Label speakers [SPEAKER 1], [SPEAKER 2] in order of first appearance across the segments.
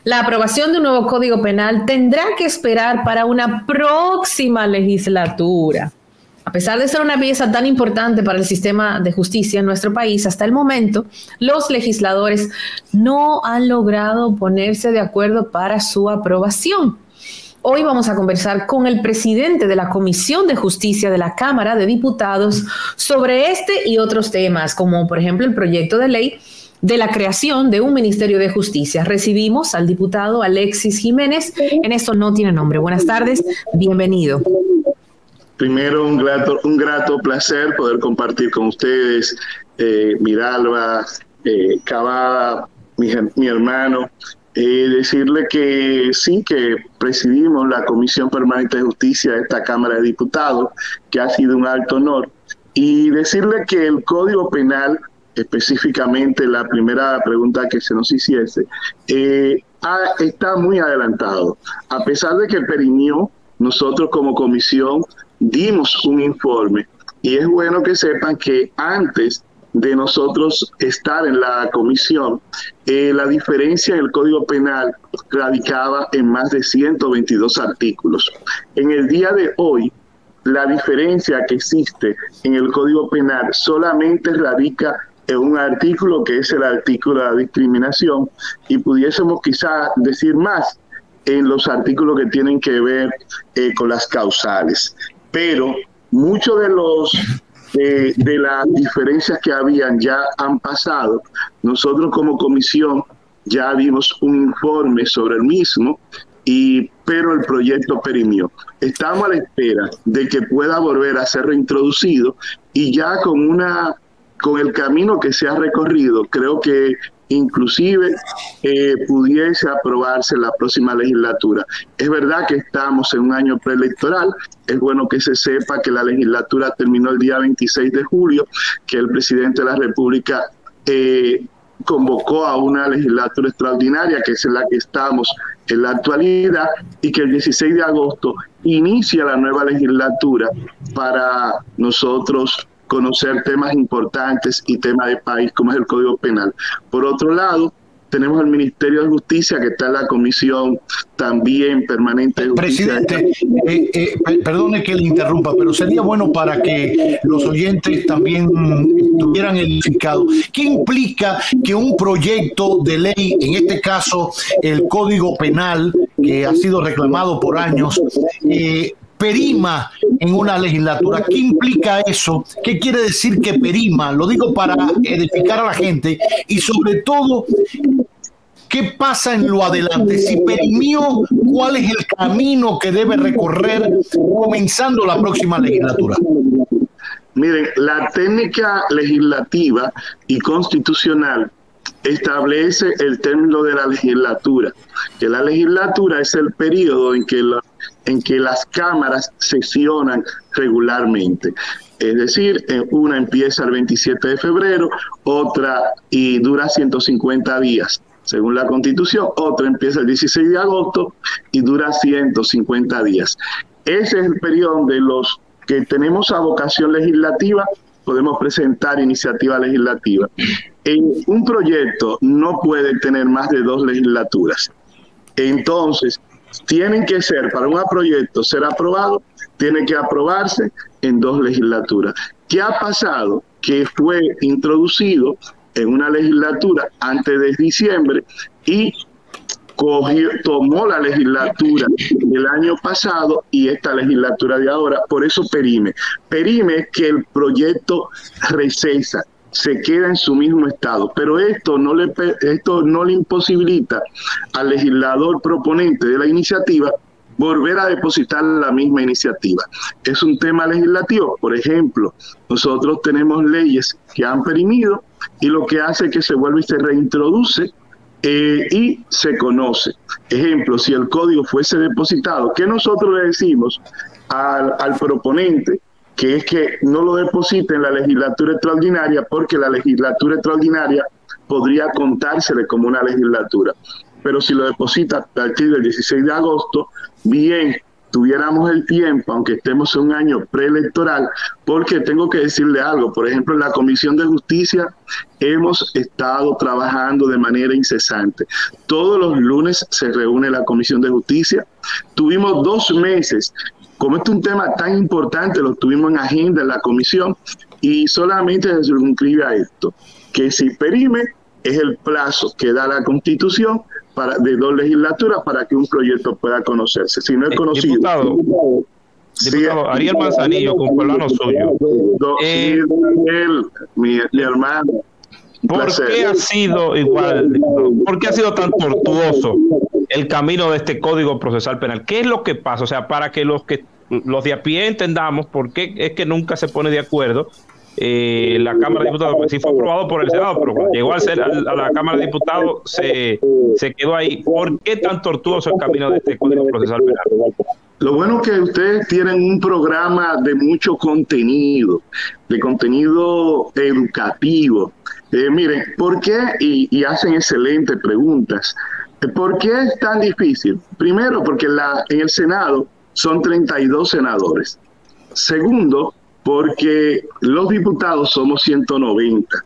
[SPEAKER 1] La aprobación de un nuevo Código Penal tendrá que esperar para una próxima legislatura. A pesar de ser una pieza tan importante para el sistema de justicia en nuestro país, hasta el momento, los legisladores no han logrado ponerse de acuerdo para su aprobación. Hoy vamos a conversar con el presidente de la Comisión de Justicia de la Cámara de Diputados sobre este y otros temas, como por ejemplo el proyecto de ley de la creación de un Ministerio de Justicia. Recibimos al diputado Alexis Jiménez. En esto no tiene nombre. Buenas tardes, bienvenido.
[SPEAKER 2] Primero, un grato placer poder compartir con ustedes, Miralba, Cavada, mi hermano. Decirle que sí, que presidimos la Comisión Permanente de Justicia de esta Cámara de Diputados, que ha sido un alto honor, y decirle que el Código Penal, específicamente la primera pregunta que se nos hiciese, está muy adelantado. A pesar de que perimió, nosotros como comisión dimos un informe, y es bueno que sepan que antes de nosotros estar en la comisión, la diferencia en el Código Penal radicaba en más de 122 artículos. En el día de hoy, la diferencia que existe en el Código Penal solamente radica en un artículo, que es el artículo de la discriminación, y pudiésemos quizá decir más en los artículos que tienen que ver con las causales. Pero muchos de las diferencias que habían ya han pasado. Nosotros como comisión ya dimos un informe sobre el mismo, pero el proyecto perimió. Estamos a la espera de que pueda volver a ser reintroducido, y ya con el camino que se ha recorrido, creo que inclusive pudiese aprobarse en la próxima legislatura. Es verdad que estamos en un año preelectoral. Es bueno que se sepa que la legislatura terminó el día 26 de julio, que el presidente de la República convocó a una legislatura extraordinaria, que es en la que estamos en la actualidad, y que el 16 de agosto inicia la nueva legislatura para nosotros conocer temas importantes y temas de país, como es el Código Penal. Por otro lado, tenemos el Ministerio de Justicia, que está en la Comisión también Permanente de Justicia.
[SPEAKER 3] Presidente, perdone que le interrumpa, pero sería bueno para que los oyentes también tuvieran edificado. ¿Qué implica que un proyecto de ley, en este caso el Código Penal, que ha sido reclamado por años, perima en una legislatura? ¿Qué implica eso? ¿Qué quiere decir que perima? Lo digo para edificar a la gente, y sobre todo, ¿qué pasa en lo adelante? Si perimió, ¿cuál es el camino que debe recorrer comenzando la próxima legislatura?
[SPEAKER 2] Miren, la técnica legislativa y constitucional establece el término de la legislatura, que la legislatura es el periodo en que las cámaras sesionan regularmente. Es decir, una empieza el 27 de febrero, otra y dura 150 días, según la Constitución, otra empieza el 16 de agosto y dura 150 días. Ese es el periodo donde los que tenemos a vocación legislativa podemos presentar iniciativa legislativa. Un proyecto no puede tener más de 2 legislaturas. Entonces, tienen que ser, para un proyecto ser aprobado, tiene que aprobarse en 2 legislaturas. ¿Qué ha pasado? Que fue introducido en una legislatura antes de diciembre y tomó la legislatura del año pasado y esta legislatura de ahora. Por eso perime. Perime es que el proyecto recesa, se queda en su mismo estado, pero esto no le imposibilita al legislador proponente de la iniciativa volver a depositar la misma iniciativa. Es un tema legislativo. Por ejemplo, nosotros tenemos leyes que han perimido, y lo que hace es que se vuelve y se reintroduce y se conoce. Ejemplo, si el código fuese depositado, ¿qué nosotros le decimos al proponente? Que es que no lo deposite en la legislatura extraordinaria, porque la legislatura extraordinaria podría contársele como una legislatura. Pero si lo deposita a partir del 16 de agosto, bien, tuviéramos el tiempo, aunque estemos en un año preelectoral, porque tengo que decirle algo. Por ejemplo, en la Comisión de Justicia hemos estado trabajando de manera incesante. Todos los lunes se reúne la Comisión de Justicia. Tuvimos 2 meses. Como este es un tema tan importante, lo tuvimos en agenda en la comisión y solamente se circunscribe a esto, que si perime es el plazo que da la Constitución de 2 legislaturas para que un proyecto pueda conocerse. Si no es conocido...
[SPEAKER 4] Diputado Ariel Manzanillo, con pueblano suyo.
[SPEAKER 2] Mi hermano.
[SPEAKER 4] ¿Por qué ha sido igual? ¿Por qué ha sido tan tortuoso el camino de este Código Procesal Penal? ¿Qué es lo que pasa? O sea, para que los de a pie entendamos por qué es que nunca se pone de acuerdo la Cámara de Diputados, pues sí fue aprobado por el Senado, pero cuando llegó a la Cámara de Diputados se quedó ahí. ¿Por qué tan tortuoso el camino de este Código Procesal Penal?
[SPEAKER 2] Lo bueno es que ustedes tienen un programa de mucho contenido, de contenido educativo. Miren, ¿por qué? Y hacen excelentes preguntas. ¿Por qué es tan difícil? Primero, porque en el Senado son 32 senadores. Segundo, porque los diputados somos 190.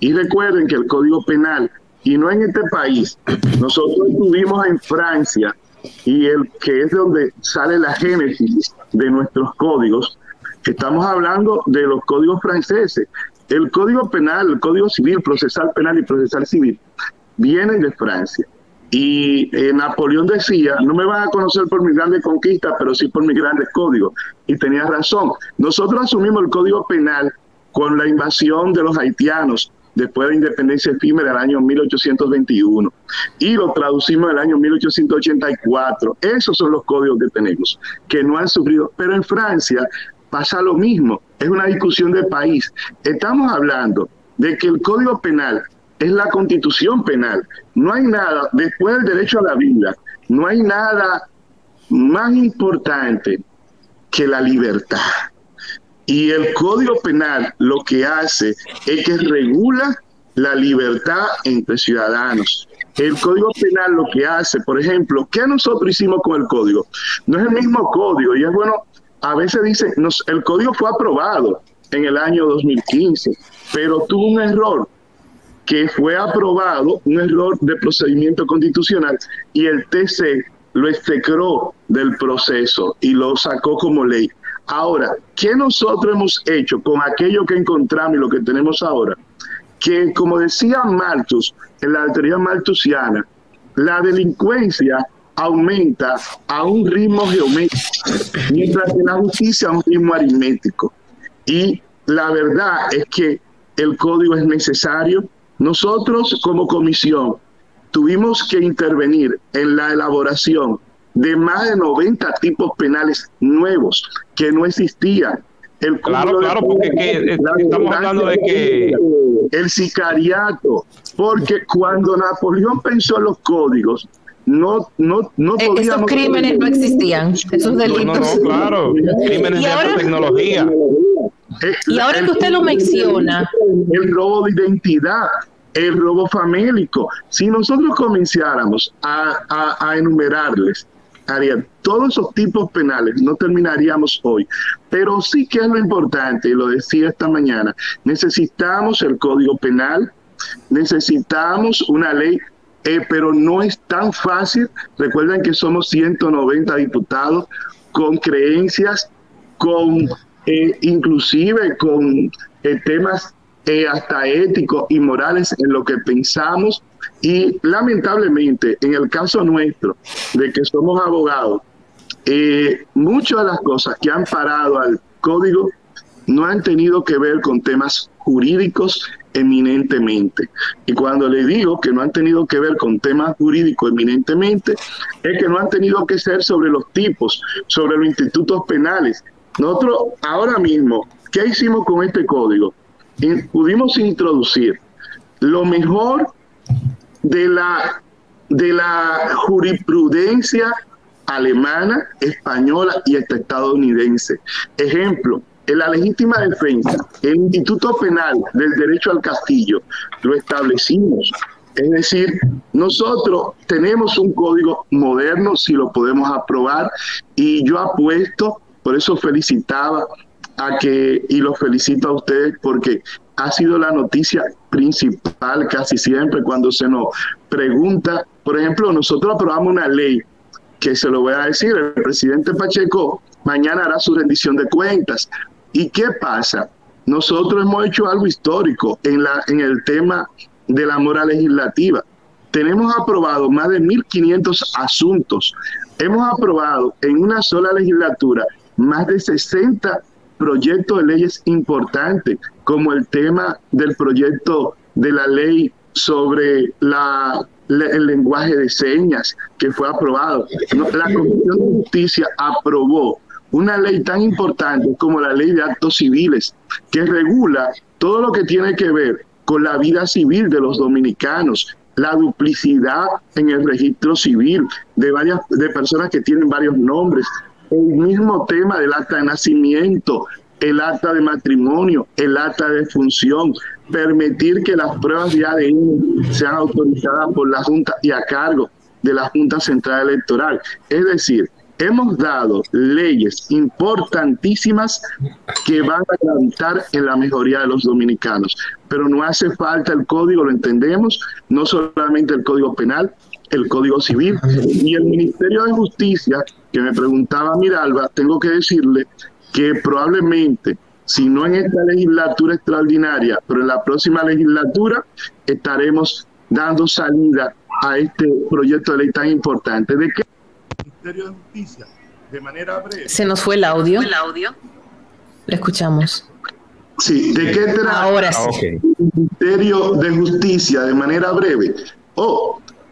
[SPEAKER 2] Y recuerden que el Código Penal, y no en este país, nosotros estuvimos en Francia, y que es donde sale la génesis de nuestros códigos. Estamos hablando de los códigos franceses. El Código Penal, el Código Civil, Procesal Penal y Procesal Civil, vienen de Francia. Y Napoleón decía, no me van a conocer por mis grandes conquistas, pero sí por mis grandes códigos. Y tenía razón. Nosotros asumimos el Código Penal con la invasión de los haitianos después de la independencia efímera del año 1821. Y lo traducimos en el año 1884. Esos son los códigos que tenemos, que no han sufrido. Pero en Francia pasa lo mismo. Es una discusión de país. Estamos hablando de que el Código Penal es la Constitución penal. No hay nada, después del derecho a la vida, no hay nada más importante que la libertad. Y el Código Penal lo que hace es que regula la libertad entre ciudadanos. El Código Penal lo que hace, por ejemplo, ¿qué nosotros hicimos con el Código? No es el mismo Código, y es bueno, a veces dicen, el Código fue aprobado en el año 2015, pero tuvo un error, que fue aprobado, un error de procedimiento constitucional, y el TC lo execró del proceso y lo sacó como ley. Ahora, ¿qué nosotros hemos hecho con aquello que encontramos y lo que tenemos ahora? Que, como decía Malthus, en la teoría malthusiana, la delincuencia aumenta a un ritmo geométrico, mientras que la justicia a un ritmo aritmético. Y la verdad es que el código es necesario. Nosotros, como comisión, tuvimos que intervenir en la elaboración de más de 90 tipos penales nuevos que no existían.
[SPEAKER 4] Claro, porque estamos hablando de que...
[SPEAKER 2] El sicariato, porque cuando Napoleón pensó en los códigos, no podíamos...
[SPEAKER 1] Esos crímenes no existían, esos delitos.
[SPEAKER 4] No, claro, crímenes de alta tecnología.
[SPEAKER 1] Y ahora que usted lo menciona...
[SPEAKER 2] El robo de identidad, el robo famélico. Si nosotros comenzáramos a enumerarles, Ariel, todos esos tipos penales, no terminaríamos hoy. Pero sí que es lo importante, y lo decía esta mañana, necesitamos el Código Penal, necesitamos una ley, pero no es tan fácil. Recuerden que somos 190 diputados con creencias, con inclusive con temas hasta éticos y morales en lo que pensamos. Y lamentablemente, en el caso nuestro, de que somos abogados, muchas de las cosas que han parado al código no han tenido que ver con temas jurídicos eminentemente. Y cuando le digo que no han tenido que ver con temas jurídicos eminentemente, es que no han tenido que ser sobre los tipos, sobre los institutos penales. Nosotros ahora mismo, ¿qué hicimos con este código? Pudimos introducir lo mejor de la jurisprudencia alemana, española y hasta estadounidense. Ejemplo, en la legítima defensa, el Instituto Penal del Derecho al Castillo lo establecimos. Es decir, nosotros tenemos un código moderno, si lo podemos aprobar, y yo apuesto, por eso felicitaba y los felicito a ustedes, porque ha sido la noticia principal casi siempre cuando se nos pregunta. Por ejemplo, nosotros aprobamos una ley que, se lo voy a decir, el presidente Pacheco mañana hará su rendición de cuentas. ¿Y qué pasa? Nosotros hemos hecho algo histórico en el tema de la mora legislativa. Tenemos aprobado más de 1.500 asuntos. Hemos aprobado en una sola legislatura más de 60 proyectos de leyes importantes, como el tema del proyecto de la ley sobre el lenguaje de señas, que fue aprobado. La Comisión de Justicia aprobó una ley tan importante como la Ley de Actos Civiles, que regula todo lo que tiene que ver con la vida civil de los dominicanos, la duplicidad en el registro civil de personas que tienen varios nombres, el mismo tema del acta de nacimiento, el acta de matrimonio, el acta de función, permitir que las pruebas de ADN sean autorizadas por la Junta y a cargo de la Junta Central Electoral. Es decir, hemos dado leyes importantísimas que van a gravitar en la mejoría de los dominicanos, pero no hace falta el código, lo entendemos, no solamente el Código Penal, el Código Civil y el Ministerio de Justicia, que me preguntaba Miralba. Tengo que decirle que probablemente, si no en esta legislatura extraordinaria, pero en la próxima legislatura, estaremos dando salida a este proyecto de ley tan importante. ¿De qué? El Ministerio de Justicia, de manera breve.
[SPEAKER 1] Se nos fue el audio. Lo escuchamos.
[SPEAKER 2] Sí, ¿de qué trata?
[SPEAKER 1] Ahora sí.
[SPEAKER 2] El Ministerio de Justicia, de manera breve.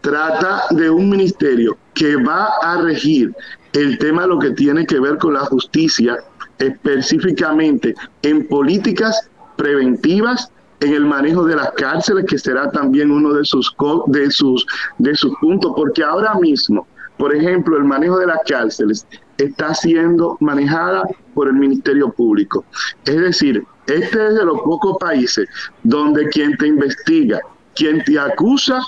[SPEAKER 2] Trata de un ministerio que va a regir el tema de lo que tiene que ver con la justicia, específicamente en políticas preventivas, en el manejo de las cárceles, que será también uno de sus puntos, porque ahora mismo, por ejemplo, el manejo de las cárceles está siendo manejada por el Ministerio Público. Es decir, este es de los pocos países donde quien te investiga, quien te acusa,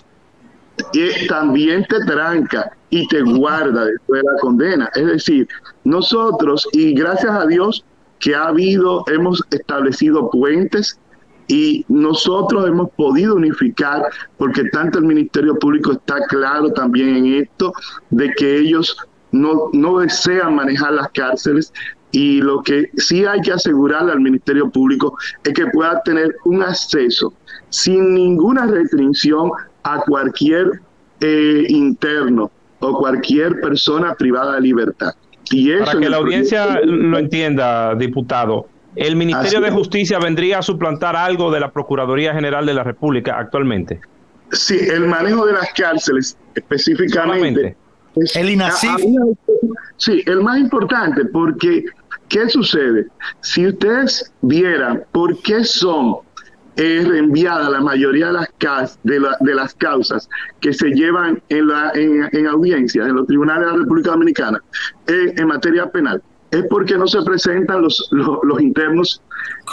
[SPEAKER 2] también te tranca y te guarda después de la condena. Es decir, nosotros, y gracias a Dios que hemos establecido puentes, y nosotros hemos podido unificar, porque tanto el Ministerio Público está claro también en esto, de que ellos no desean manejar las cárceles, y lo que sí hay que asegurarle al Ministerio Público es que pueda tener un acceso sin ninguna restricción a cualquier interno o cualquier persona privada de libertad. Y eso,
[SPEAKER 4] para que la audiencia lo entienda, diputado, ¿el Ministerio de Justicia vendría a suplantar algo de la Procuraduría General de la República actualmente?
[SPEAKER 2] Sí, el manejo de las cárceles específicamente.
[SPEAKER 3] El INACIF.
[SPEAKER 2] Sí, el más importante, porque ¿qué sucede? Si ustedes vieran por qué son reenviadas la mayoría de las causas que se llevan en audiencias en los tribunales de la República Dominicana en materia penal, es porque no se presentan los internos,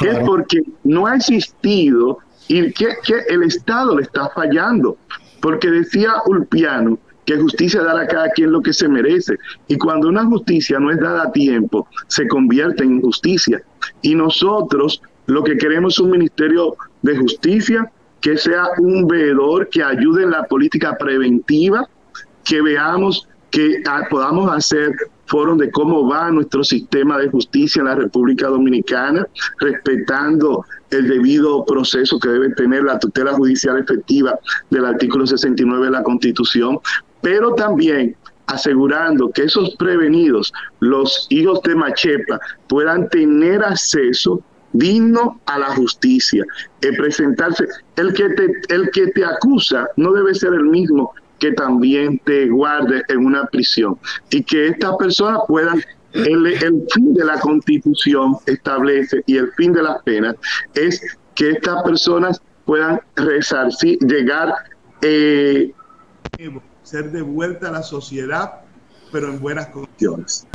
[SPEAKER 2] claro. Es porque no ha existido y que el Estado le está fallando, porque decía Ulpiano que justicia dará a cada quien lo que se merece, y cuando una justicia no es dada a tiempo, se convierte en injusticia. Y nosotros lo que queremos es un Ministerio de Justicia que sea un veedor, que ayude en la política preventiva, que veamos, que podamos hacer foros de cómo va nuestro sistema de justicia en la República Dominicana, respetando el debido proceso que debe tener la tutela judicial efectiva del artículo 69 de la Constitución, pero también asegurando que esos prevenidos, los hijos de Machepa, puedan tener acceso digno a la justicia, presentarse. El que te acusa no debe ser el mismo que también te guarde en una prisión, y que estas personas puedan, el fin de la Constitución establece, y el fin de las penas es que estas personas puedan resarcir, llegar, ser devuelta a la sociedad, pero en buenas condiciones.